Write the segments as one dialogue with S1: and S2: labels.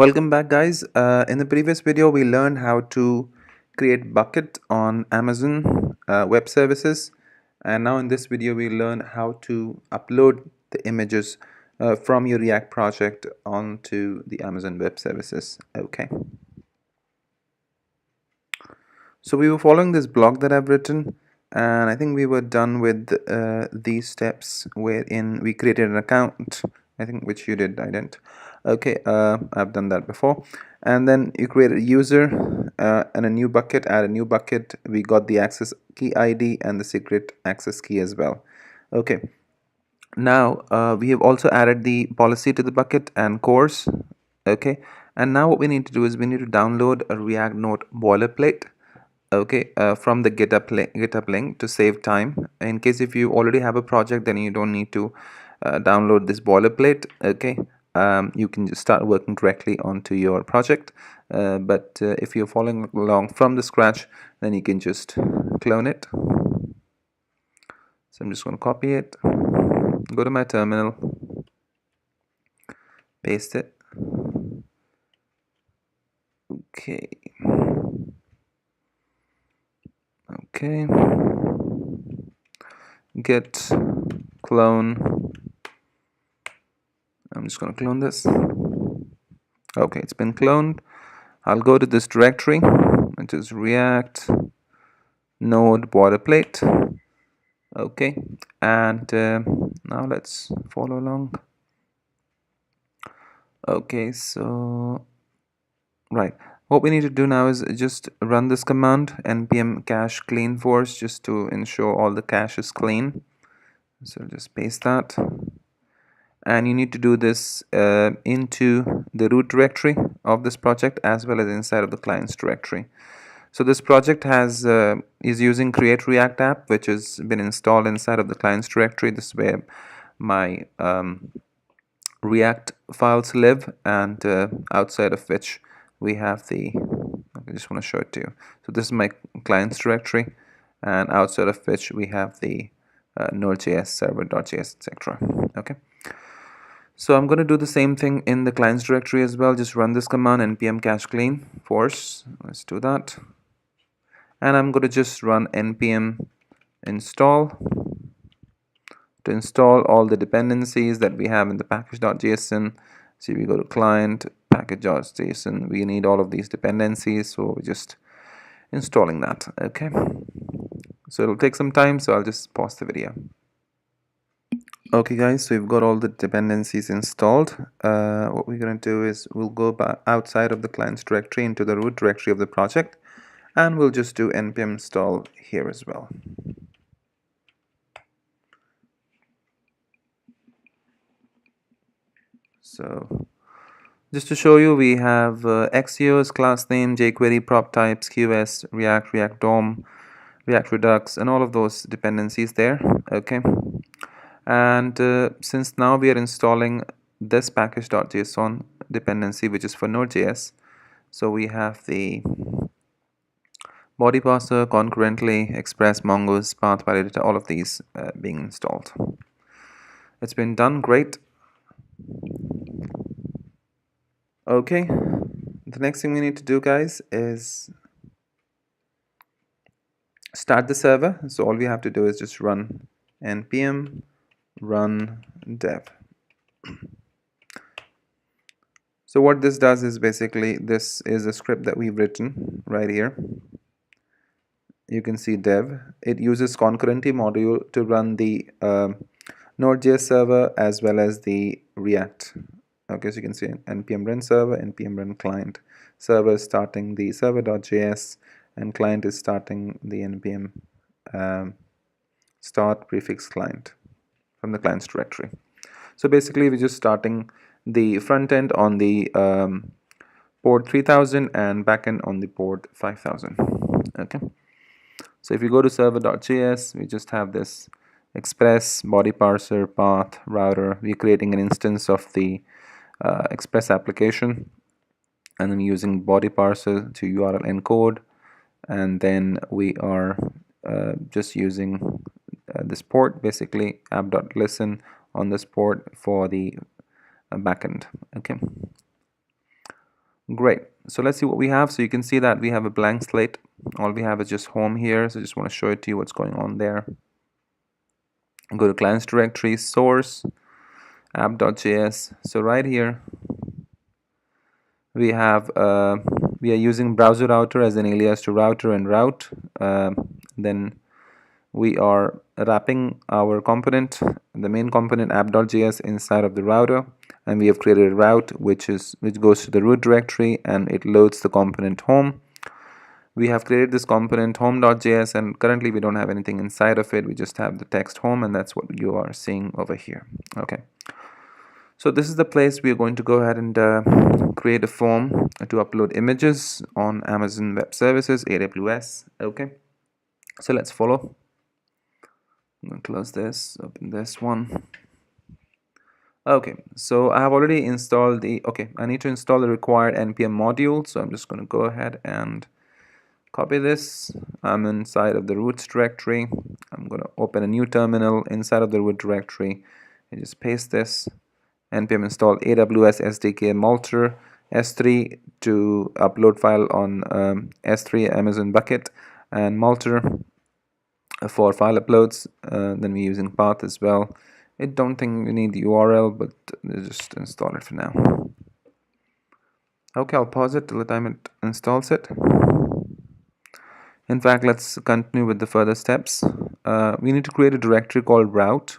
S1: Welcome back, guys. In the previous video we learned how to create bucket on Amazon Web Services, and now in this video we learn how to upload the images from your React project onto the Amazon Web Services. Okay, so we were following this blog that I've written, and I think we were done with these steps wherein we created an account. I think which you did. I didn't. Okay, I've done that before. And then you create a user and a new bucket. Add a new bucket. We got the access key ID and the secret access key as well. Okay, now we have also added the policy to the bucket and course. Okay, and now what we need to do is we need to download a React Node boilerplate, okay, from the GitHub link to save time. In case if you already have a project, then you don't need to download this boilerplate. Okay, you can just start working directly onto your project, but if you're following along from the scratch, then you can just clone it. So I'm just going to copy it, go to my terminal, paste it. Okay, git clone. I'm just going to clone this. Okay, it's been cloned. I'll go to this directory, which is React Node boilerplate. Okay, and now let's follow along. Okay, so right, what we need to do now is just run this command npm cache clean force, just to ensure all the cache is clean. So just paste that, and you need to do this into the root directory of this project as well as inside of the clients directory. So this project has is using create react app, which has been installed inside of the clients directory. This is where my React files live, and outside of which we have the, I just want to show it to you. So this is my clients directory, and outside of which we have the Node.js, server.js, etc. Okay, so I'm going to do the same thing in the clients directory as well. Just run this command npm cache clean force. Let's do that, and I'm going to just run npm install to install all the dependencies that we have in the package.json. See, we go to client, package.json, we need all of these dependencies, so we're just installing that. Okay, so it'll take some time, so I'll just pause the video. Okay guys, so we've got all the dependencies installed. What we're going to do is we'll go back outside of the clients directory into the root directory of the project, and we'll just do npm install here as well. So just to show you, we have Axios, class name, jQuery, prop types, QS, React, React DOM, React Redux, and all of those dependencies there. Okay, and since now we are installing this package.json dependency, which is for Node.js, so we have the body parser, concurrently, express, mongoose, path validator, all of these being installed. It's been done great. Okay, the next thing we need to do, guys, is start the server. So all we have to do is just run npm run dev. So what this does is basically, this is a script that we've written right here. You can see dev. It uses concurrency module to run the Node.js server as well as the React. Okay, so you can see npm run server, npm run client. Server is starting the server.js, and client is starting the npm start prefix client from the clients directory. So basically we're just starting the front end on the port 3000 and backend on the port 5000. Okay, so if you go to server.js, we just have this express, body parser, path, router. We're creating an instance of the express application, and then using body parser to URL encode, and then we are just using this port, basically app.listen on this port for the backend. Okay, Great. So let's see what we have. So you can see that we have a blank slate. All we have is just home here. So I just want to show it to you what's going on there. Go to clients directory, source, app.js. So right here we have we are using browser router as an alias to router and route. Then we are wrapping our component, the main component app.js, inside of the router, and we have created a route which goes to the root directory and it loads the component home. We have created this component home.js, and currently we don't have anything inside of it. We just have the text home, and that's what you are seeing over here. Okay, so this is the place we are going to go ahead and create a form to upload images on Amazon Web Services, AWS. Okay, so let's follow. I'm going to close this, open this one. Okay, so I have already installed I need to install the required npm module, so I'm just going to go ahead and copy this. I'm inside of the roots directory. I'm going to open a new terminal inside of the root directory and just paste this. npm install AWS SDK Multer S3 to upload file on S3 Amazon bucket, and Multer for file uploads. Then we're using path as well. I don't think we need the URL, but just install it for now. Okay, I'll pause it till the time it installs it. In fact, let's continue with the further steps. We need to create a directory called route.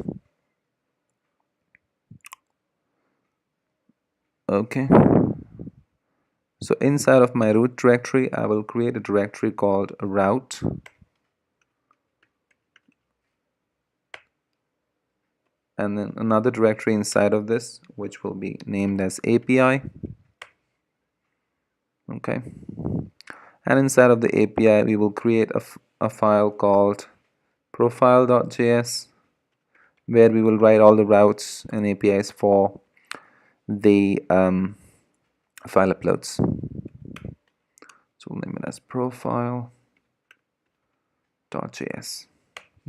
S1: Okay. So inside of my root directory, I will create a directory called route. And then another directory inside of this, which will be named as API. Okay. And inside of the API, we will create a file called profile.js, where we will write all the routes and APIs for the file uploads. So we'll name it as profile.js.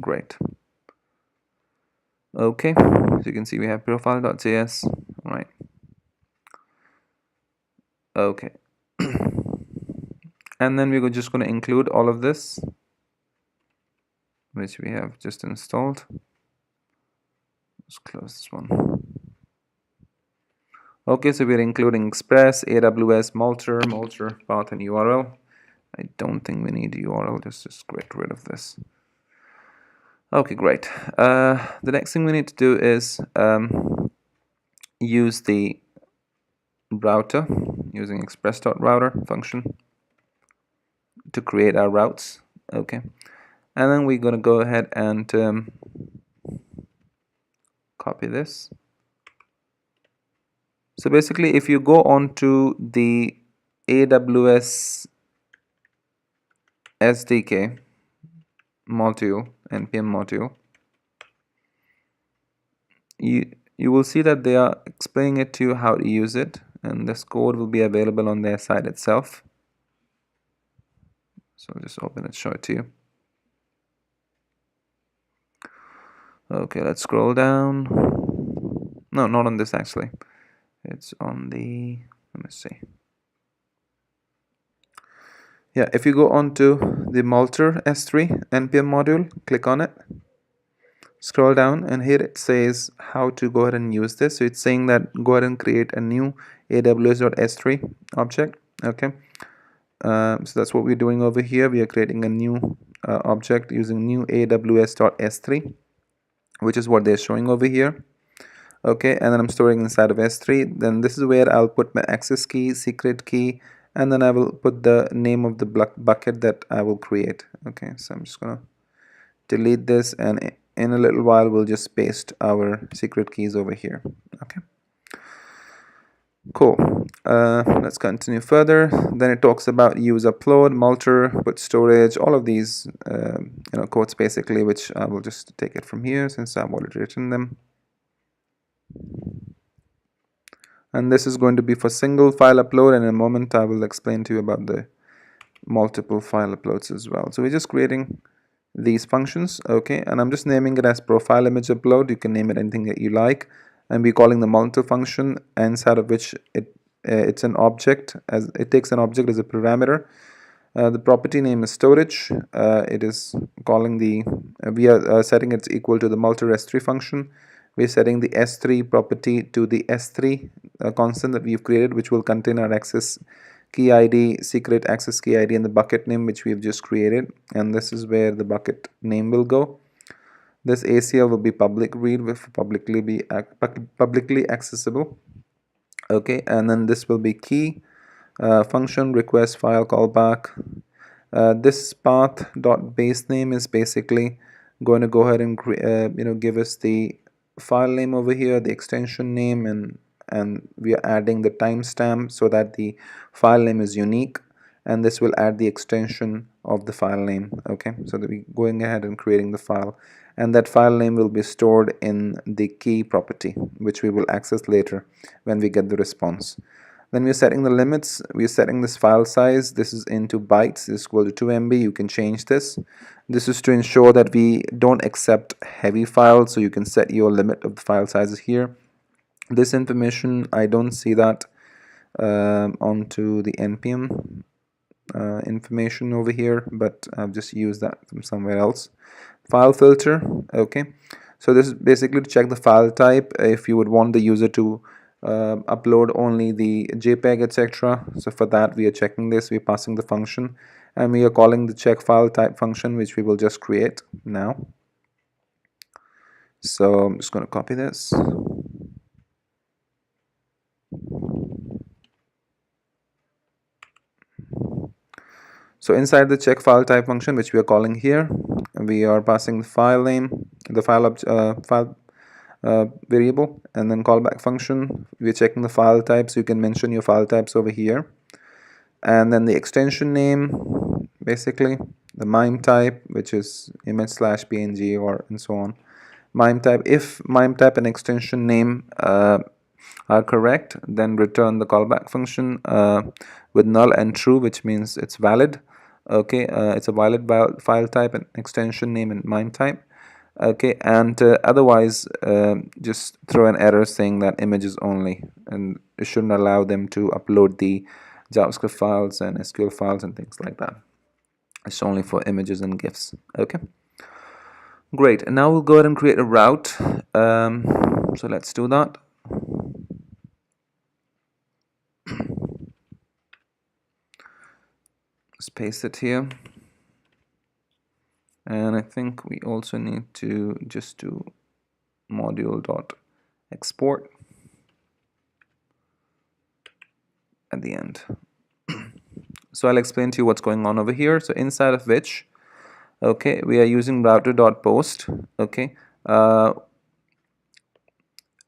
S1: Great. Okay, so you can see we have profile.js. All right. Okay. And then we're just going to include all of this, which we have just installed. Let's close this one. Okay, so we're including Express, AWS, Multer, path, and URL. I don't think we need URL. Just get rid of this. Okay, great. The next thing we need to do is use the router using express.router function to create our routes. Okay, and then we're going to go ahead and copy this. So basically, if you go on to the AWS SDK module, npm module, you will see that they are explaining it to you how to use it, and this code will be available on their site itself. So I'll just open it, show it to you. Okay, let's scroll down. No, not on this actually. It's on the, let me see. Yeah, if you go on to the Multer S3 npm module, click on it, scroll down, and here it says how to go ahead and use this. So it's saying that go ahead and create a new aws.s3 object. Okay, so that's what we're doing over here. We are creating a new object using new aws.s3, which is what they're showing over here. Okay, and then I'm storing inside of S3. Then this is where I'll put my access key, secret key, and then I will put the name of the bucket that I will create. Okay, so I'm just gonna delete this, and in a little while we'll just paste our secret keys over here. Okay, cool. Let's continue further. Then it talks about use upload, Multer, put storage, all of these quotes basically, which I will just take it from here since I've already written them. And this is going to be for single file upload, and in a moment I will explain to you about the multiple file uploads as well. So we're just creating these functions. Okay, and I'm just naming it as profile image upload. You can name it anything that you like, and we're calling the Multer function, inside of which it it's an object, as it takes an object as a parameter. The property name is storage. It is calling the we are setting it equal to the Multer S3 function. We're setting the S3 property to the S3 constant that we've created, which will contain our access key ID, secret access key ID, and the bucket name which we've just created. And this is where the bucket name will go. This ACL will be public read with publicly accessible. Okay, and then this will be key function request file callback. This path dot base name is basically going to go ahead and give us the file name over here, the extension name, and we are adding the timestamp so that the file name is unique, and this will add the extension of the file name. Okay, so that we're going ahead and creating the file, and that file name will be stored in the key property, which we will access later when we get the response. Then we're setting the limits. We're setting this file size. This is into bytes. This is equal to 2 MB. You can change this. This is to ensure that we don't accept heavy files, so you can set your limit of the file sizes here. This information, I don't see that onto the npm information over here, but I've just used that from somewhere else. File filter. Okay, so this is basically to check the file type if you would want the user to upload only the JPEG, etc. So for that we are checking this. We're passing the function, and we are calling the check file type function, which we will just create now. So I'm just going to copy this. So inside the check file type function, which we are calling here, we are passing the file name, the file variable, and then callback function. We're checking the file types. You can mention your file types over here, and then the extension name, basically the MIME type, which is image/png or and so on. MIME type. If MIME type and extension name are correct, then return the callback function with null and true, which means it's valid. Okay, it's a valid file type and extension name and MIME type. Okay, and otherwise just throw an error saying that images only, and it shouldn't allow them to upload the JavaScript files and SQL files and things like that. It's only for images and GIFs. Okay, great. And now we'll go ahead and create a route. So let's do that. Let's paste it here. And I think we also need to just do module.export at the end. So I'll explain to you what's going on over here. So inside of which, okay, we are using router.post. Okay,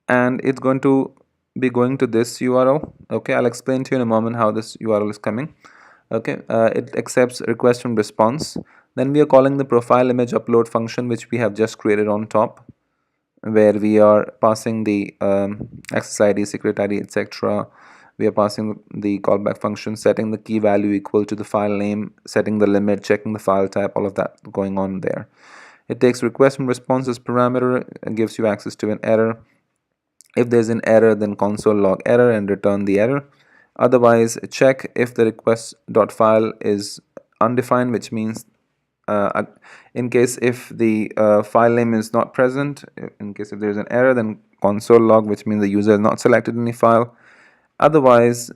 S1: and it's going to be going to this URL. Okay, I'll explain to you in a moment how this URL is coming. Okay, it accepts request from response. Then we are calling the profile image upload function, which we have just created on top, where we are passing the access ID, secret ID, etc. We are passing the callback function, setting the key value equal to the file name, setting the limit, checking the file type, all of that going on there. It takes request from response as parameter and gives you access to an error. If there's an error, then console log error and return the error. Otherwise, check if the request.file is undefined, which means in case if the file name is not present, in case if there's an error, then console log, which means the user has not selected any file. Otherwise,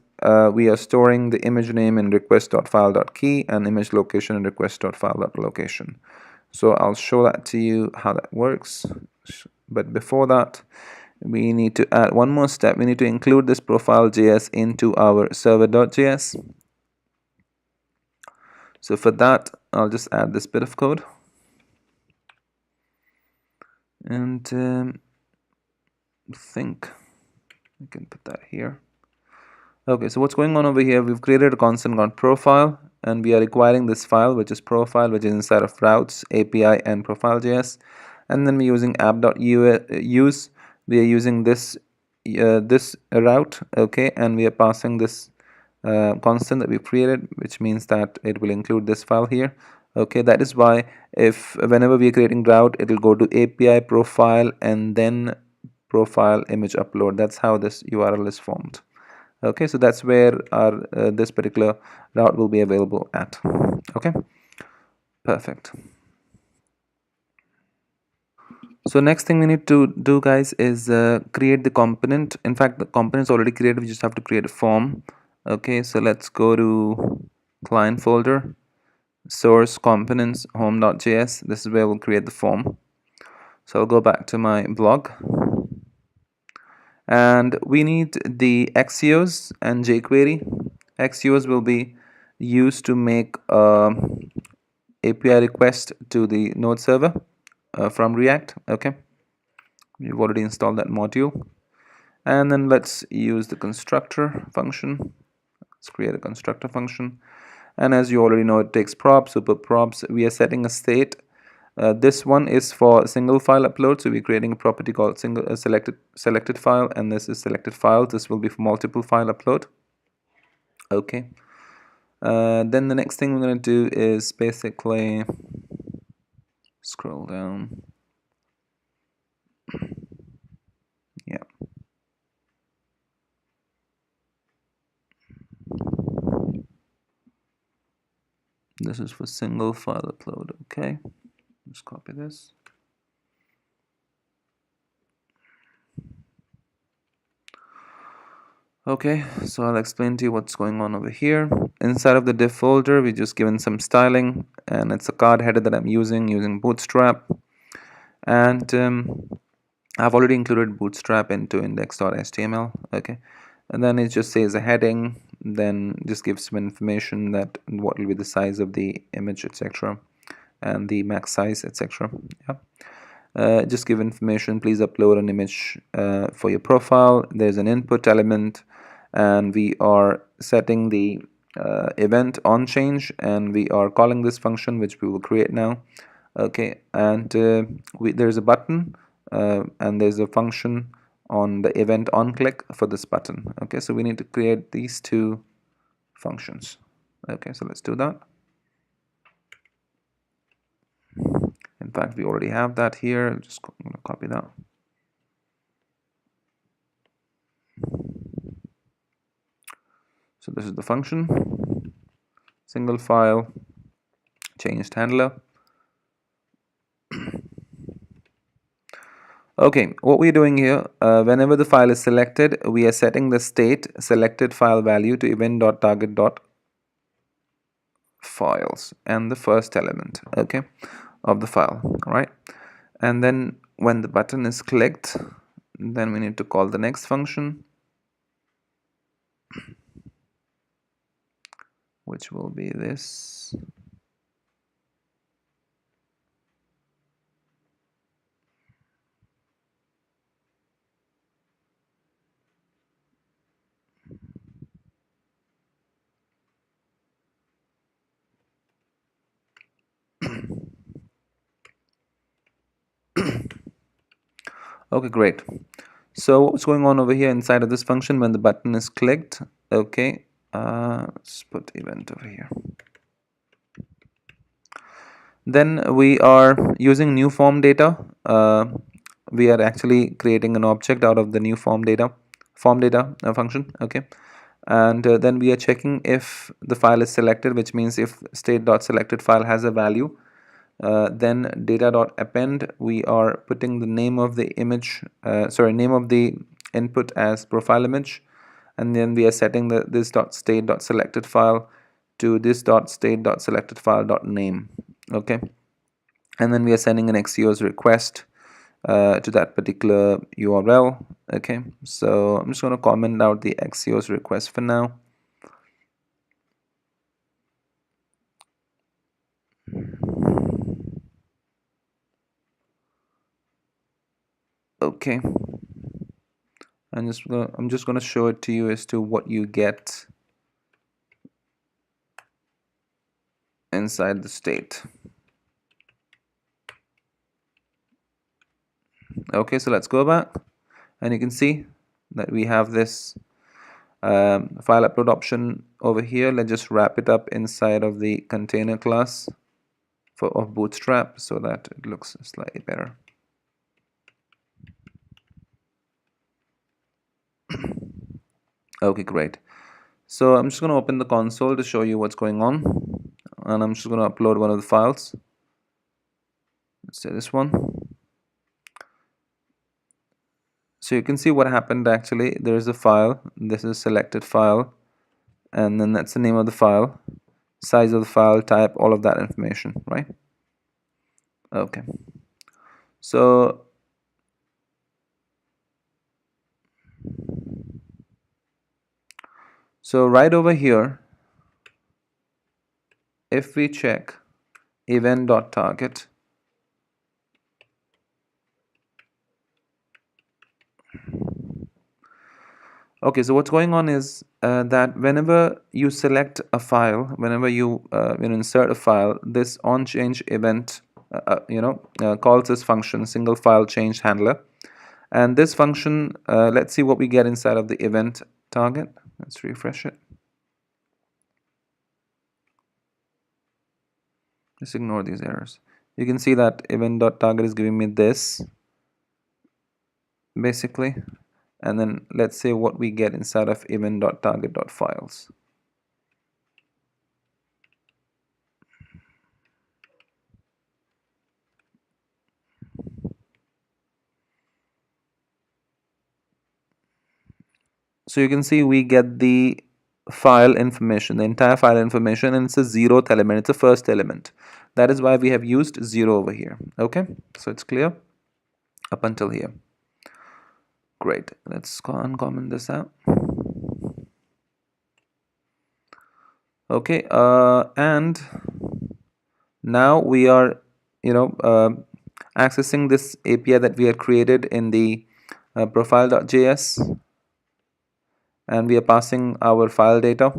S1: we are storing the image name in request.file.key and image location in request.file.location. So I'll show that to you how that works. But before that, we need to add one more step. We need to include this profile.js into our server.js. So for that, I'll just add this bit of code. And I think we can put that here. Okay, so what's going on over here? We've created a constant called profile, and we are requiring this file, which is profile, which is inside of routes, API, and profile.js. And then we're using app.use. We are using this route, okay, and we are passing this constant that we've created, which means that it will include this file here. Okay, that is why if whenever we are creating route, it will go to API profile and then profile image upload. That's how this URL is formed. Okay, so that's where our this particular route will be available at. Okay, perfect. So next thing we need to do, guys, is create the component. In fact, the component is already created. We just have to create a form. Okay, so let's go to client folder, source components, home.js. This is where we'll create the form. So I'll go back to my blog, and we need the Axios and jQuery. Axios will be used to make API request to the node server from React. Okay, we've already installed that module. And then let's use the constructor function. Let's create a constructor function, and as you already know, it takes props, super props. We are setting a state. This one is for single file upload, so we're creating a property called selected file, and this is selected file. This will be for multiple file upload. Okay, then the next thing we're going to do is basically scroll down. Yeah, this is for single file upload. Okay, just copy this. Okay, so I'll explain to you what's going on over here. Inside of the div folder, we just given some styling, and it's a card header that I'm using Bootstrap, and I've already included Bootstrap into index.html. Okay, and then it just says a heading, then just gives some information that what will be the size of the image, etc., and the max size, etc. Yeah. Just give information. Please upload an image for your profile. There's an input element, and we are setting the event on change, and we are calling this function, which we will create now. Okay, and there's a button, and there's a function on the event on click for this button. Okay, so we need to create these two functions. Okay, so let's do that. In fact, we already have that here. I'm just going to copy that. So this is the function, single file, changed handler. Okay, what we're doing here, whenever the file is selected, we are setting the state selected file value to event.target.files and the first element, okay, of the file. All right, and then when the button is clicked, then we need to call the next function, which will be this. Okay, great. So what's going on over here inside of this function when the button is clicked? Okay, let's put event over here. Then we are using new form data. We are actually creating an object out of the new form data function. Okay, and then we are checking if the file is selected, which means if state.selected file has a value, then data.append, we are putting the name of the image, name of the input as profile image, and then we are setting the this.state.selected file to this.state.selected file.name. Okay, and then we are sending an Axios request to that particular URL. Okay, so I'm just going to comment out the Axios request for now. Okay, I'm just going to show it to you as to what you get inside the state. Okay, so let's go back, and you can see that we have this file upload option over here. Let's just wrap it up inside of the container class of Bootstrap so that it looks slightly better. Okay, great. So I'm just going to open the console to show you what's going on, and I'm just going to upload one of the files. Let's say this one. So you can see what happened actually. There is a file. This is selected file, and then that's the name of the file, size of the file, type, all of that information, right? Okay. So right over here, if we check event.target, okay, so what's going on is that whenever you select a file, whenever you insert a file, this onChange event calls this function single file change handler, and this function, let's see what we get inside of the event target. Let's refresh it. Just ignore these errors. You can see that event.target is giving me this basically, and then let's say what we get inside of event.target.files. So you can see we get the file information, the entire file information, and it's a 0th element, it's a first element. That is why we have used 0 over here. Okay, so it's clear up until here. Great, let's uncomment this out. Okay, and now we are accessing this API that we had created in the profile.js, and we are passing our file data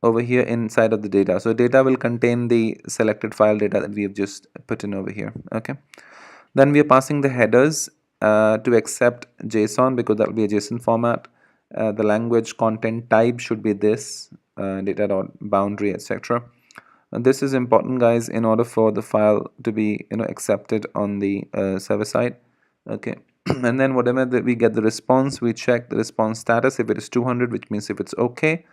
S1: over here inside of the data. So data will contain the selected file data that we have just put in over here. Okay, then we are passing the headers to accept JSON, because that will be a JSON format. The language content type should be this data.boundary, etc. And this is important, guys, in order for the file to be accepted on the server side. Okay, and then whatever we get the response, we check the response status. If it is 200, which means if it's okay,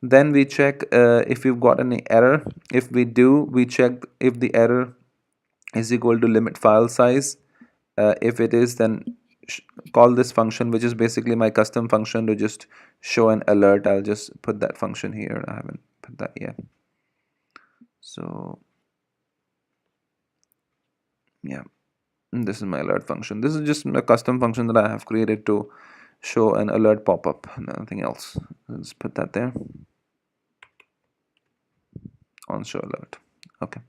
S1: then we check if we've got any error. If we do, we check if the error is equal to limit file size. If it is, then call this function, which is basically my custom function to just show an alert. I'll just put that function here. I haven't put that yet. So yeah, this is my alert function. This is just a custom function that I have created to show an alert pop-up, nothing else. Let's put that there on show alert. Okay,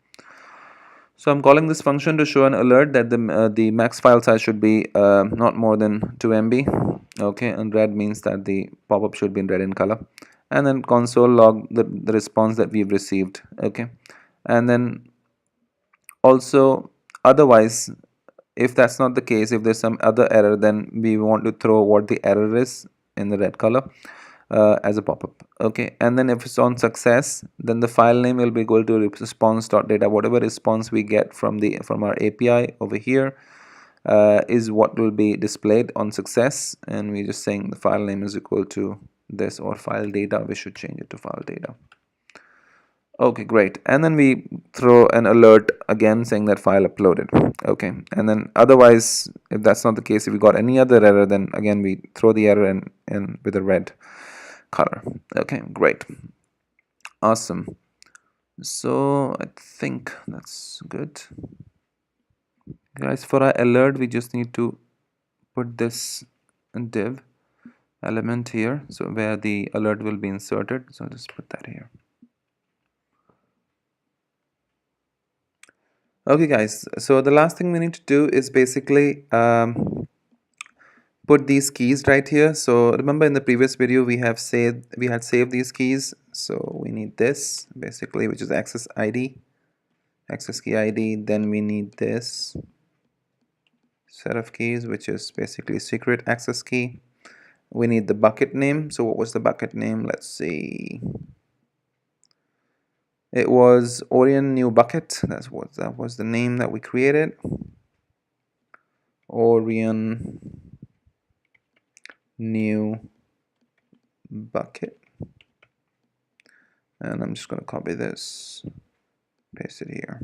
S1: so I'm calling this function to show an alert that the max file size should be not more than 2 MB. Okay, and red means that the pop-up should be in red in color, and then console log the response that we've received. Okay, and then also, otherwise, if that's not the case, if there's some other error, then we want to throw what the error is in the red color as a pop-up. Okay, and then if it's on success, then the file name will be equal to response.data. Whatever response we get from our API over here is what will be displayed on success, and we're just saying the file name is equal to this, or file data. We should change it to file data. Okay, great. And then we throw an alert again saying that file uploaded. Okay, and then otherwise, if that's not the case, if we got any other error, then again we throw the error in with a red color. Okay, great, awesome. So I think that's good, guys. For our alert, we just need to put this div element here, so where the alert will be inserted. So I'll just put that here. Okay, guys, so the last thing we need to do is basically put these keys right here. So remember, in the previous video we had saved these keys, so we need this basically, which is access key ID. Then we need this set of keys, which is basically secret access key. We need the bucket name. So what was the bucket name? Let's see. It was Orion new bucket. That was the name that we created. Orion new bucket, and I'm just going to copy this, paste it here.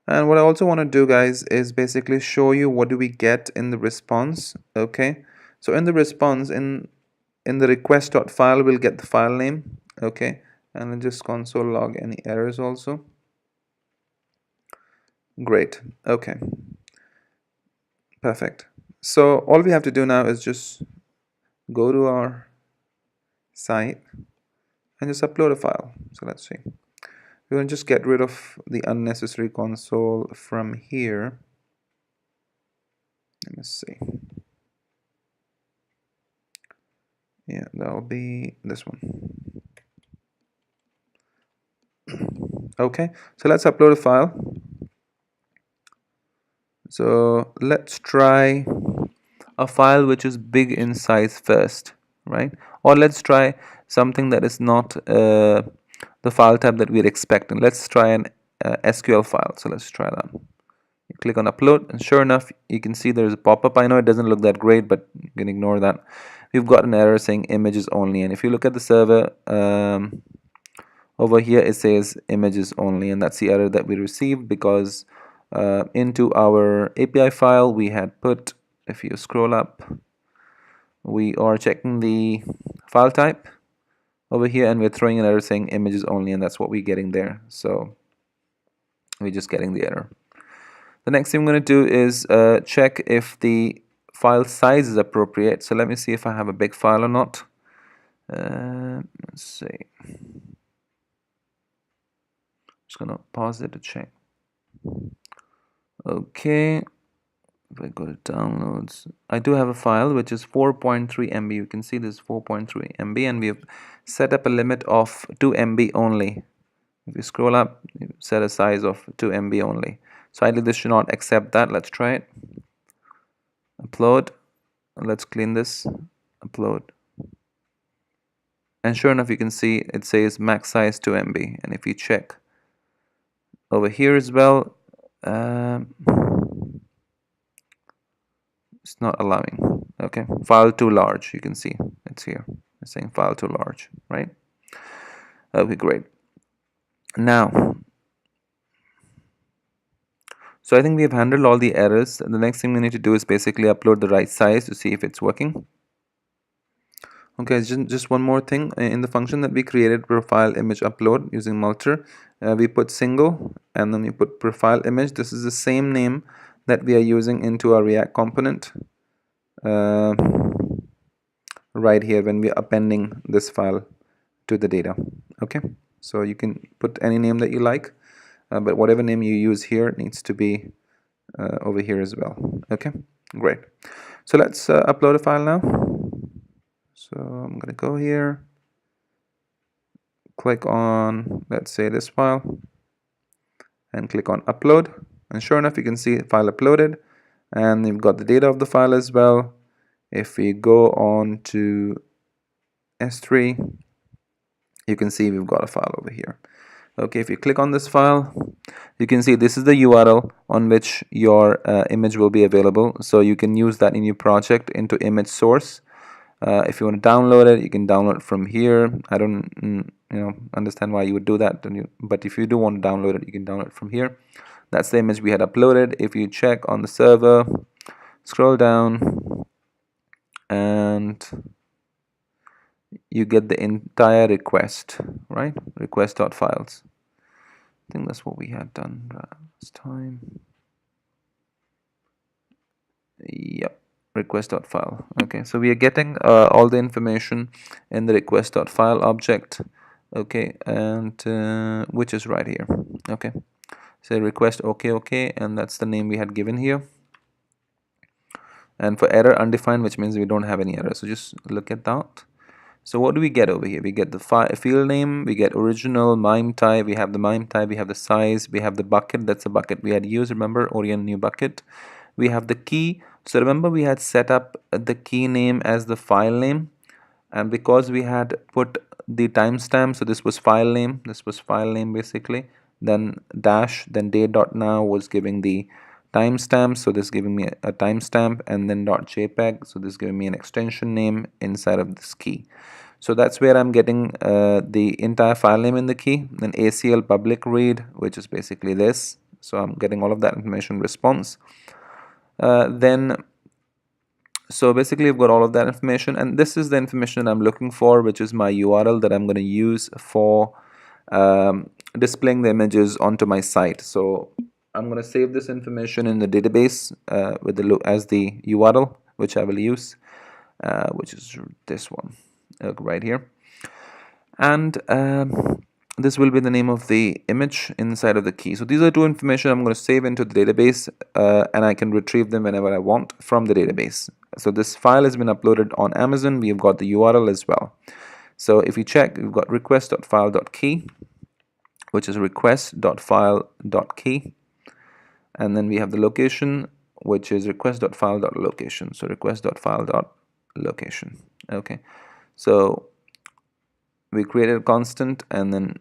S1: And what I also want to do, guys, is basically show you what do we get in the response. Okay, so in the response, in the request.file, we'll get the file name. Okay, and I'll just console log any errors also. Great. Okay, perfect. So all we have to do now is just go to our site and just upload a file. So let's see. We're going to just get rid of the unnecessary console from here. Let me see. Yeah, that'll be this one. Okay, so let's upload a file. So let's try a file which is big in size first, right? Or let's try something that is not the file type that we're expecting. Let's try an SQL file. So let's try that. You click on upload, and sure enough, you can see there's a pop-up. I know it doesn't look that great, but you can ignore that. We've got an error saying images only, and if you look at the server over here, it says images only, and that's the error that we received because into our API file we had put, if you scroll up, we are checking the file type over here, and we're throwing an error saying images only, and that's what we're getting there. So we're just getting the error. The next thing I'm going to do is check if the file size is appropriate. So let me see if I have a big file or not. Let's see. Just going to pause it to check. Okay. If I go to downloads, I do have a file which is 4.3 MB. You can see this 4.3 MB, and we have set up a limit of 2 MB only. If you scroll up, you set a size of 2 MB only. So ideally this should not accept that. Let's try it. Upload. Let's clean this. Upload. And sure enough, you can see it says max size 2 MB. And if you check over here as well, it's not allowing. Okay, file too large. You can see it's here. It's saying file too large, right? Okay, great. Now, so I think we have handled all the errors. The next thing we need to do is basically upload the right size to see if it's working. Okay, just one more thing. In the function that we created, profile image upload using Multer, we put single and then we put profile image. This is the same name that we are using into our React component right here when we are appending this file to the data. Okay, so you can put any name that you like, but whatever name you use here needs to be over here as well. Okay, great. So let's upload a file now. So I'm gonna go here, click on, let's say, this file, and click on upload, and sure enough you can see file uploaded, and you've got the data of the file as well. If we go on to S3, you can see we've got a file over here. Okay, if you click on this file, you can see this is the URL on which your image will be available, so you can use that in your project into image source. If you want to download it, you can download it from here. I don't understand why you would do that, but if you do want to download it, you can download it from here. That's the image we had uploaded. If you check on the server, scroll down, and you get the entire request, right? Request.files. I think that's what we had done last time. Yep, request.file. Okay, so we are getting all the information in the request.file object. Okay, and which is right here. Okay, so request okay, and that's the name we had given here. And for error undefined, which means we don't have any error. So just look at that. So what do we get over here? We get the field name, we get original, MIME type, we have the MIME type, we have the size, we have the bucket, that's the bucket we had used, remember, orient new bucket. We have the key. So remember we had set up the key name as the file name, and because we had put the timestamp, so this was file name basically, then dash, then date.now was giving the timestamp, so this is giving me a timestamp, and then .jpeg, so this is giving me an extension name inside of this key. So that's where I'm getting the entire file name in the key. Then ACL public read, which is basically this. So I'm getting all of that information response. So basically I've got all of that information, and this is the information that I'm looking for, which is my URL that I'm going to use for displaying the images onto my site. So I'm going to save this information in the database with the as the URL, which I will use, which is this one right here. And this will be the name of the image inside of the key. So these are two information I'm going to save into the database, and I can retrieve them whenever I want from the database. So this file has been uploaded on Amazon. We've got the URL as well. So if you check, we've got request.file.key, which is request.file.key, and then we have the location, which is request.file.location. So request.file.location. Okay, so we created a constant, and then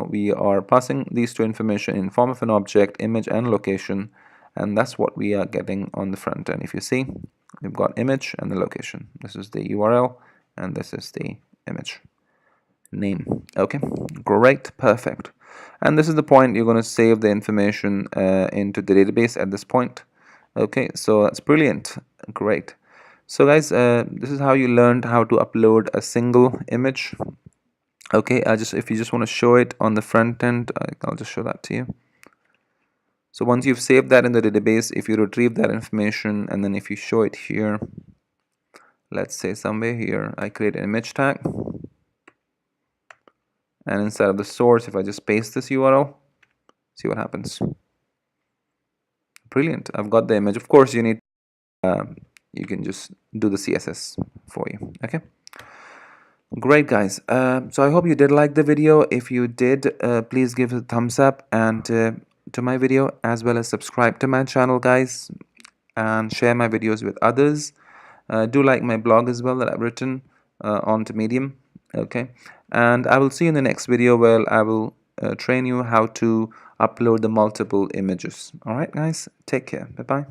S1: we are passing these two information in form of an object, image and location, and that's what we are getting on the front end. If you see, we've got image and the location. This is the URL, and this is the image name. Okay, great, perfect. And this is the point you're going to save the information into the database at this point. Okay, so that's brilliant, great. So guys, this is how you learned how to upload a single image. Okay, if you just want to show it on the front end, I'll just show that to you. So once you've saved that in the database, if you retrieve that information, and then if you show it here, let's say somewhere here, I create an image tag, and inside of the source, if I just paste this URL, see what happens. Brilliant, I've got the image. Of course, you can just do the CSS for you. Okay, great guys. So I hope you did like the video. If you did, please give it a thumbs up, and to my video, as well as subscribe to my channel guys, and share my videos with others. Do like my blog as well that I've written onto Medium. Okay, and I will see you in the next video where I will train you how to upload the multiple images. All right guys, take care, bye bye.